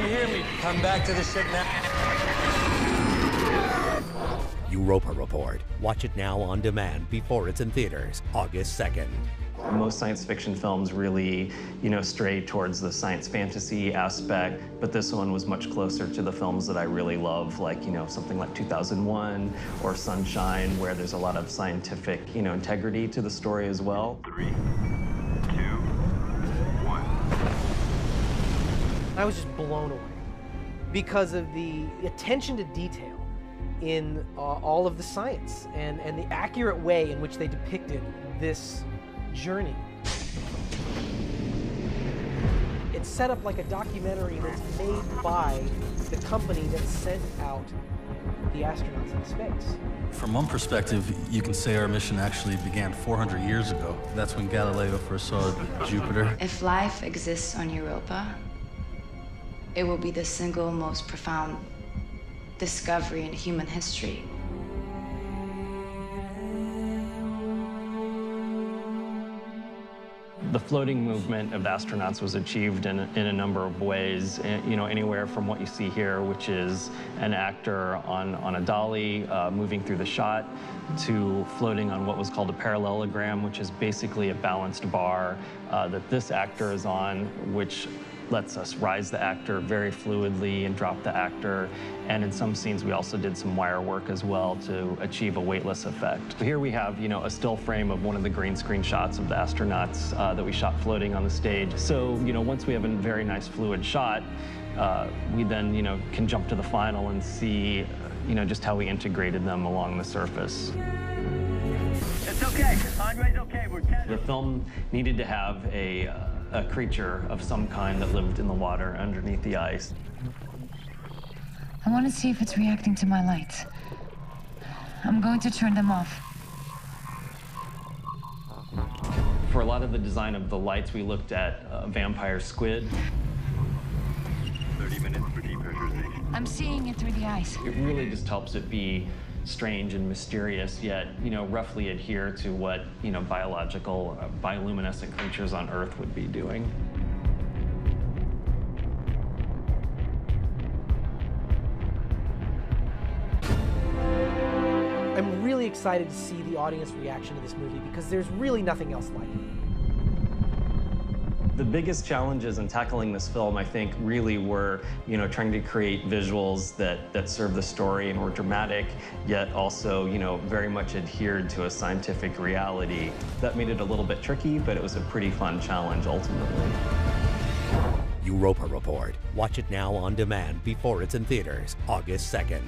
hear me? Come back to the ship now. Europa Report. Watch it now on demand before it's in theaters, August 2nd. Most science fiction films really, stray towards the science fantasy aspect, but this one was much closer to the films that I really love, like, something like 2001 or Sunshine, where there's a lot of scientific, integrity to the story as well. 3, 2, 1. I was just blown away because of the attention to detail in all of the science and the accurate way in which they depicted this journey. It's set up like a documentary that's made by the company that sent out the astronauts into space. From one perspective, you can say our mission actually began 400 years ago. That's when Galileo first saw Jupiter. If life exists on Europa, it will be the single most profound discovery in human history. The floating movement of the astronauts was achieved in a number of ways, anywhere from what you see here, which is an actor on a dolly moving through the shot, to floating on what was called a parallelogram, which is basically a balanced bar that this actor is on, which lets us rise the actor very fluidly and drop the actor. And in some scenes, we also did some wire work as well to achieve a weightless effect. Here we have, a still frame of one of the green screen shots of the astronauts that we shot floating on the stage. So, once we have a very nice fluid shot, we then, can jump to the final and see, just how we integrated them along the surface. It's okay. Andre's okay. We're tender. The film needed to have a creature of some kind that lived in the water underneath the ice. I want to see if it's reacting to my lights. I'm going to turn them off. For a lot of the design of the lights, we looked at vampire squid. 30 minutes for depressurization. I'm seeing it through the ice. It really just helps it be strange and mysterious, yet, roughly adhere to what, biological, bioluminescent creatures on Earth would be doing. I'm really excited to see the audience reaction to this movie because there's really nothing else like it. The biggest challenges in tackling this film, I think, really were, trying to create visuals that serve the story and were dramatic, yet also, very much adhered to a scientific reality. That made it a little bit tricky, but it was a pretty fun challenge ultimately. Europa Report. Watch it now on demand before it's in theaters, August 2nd.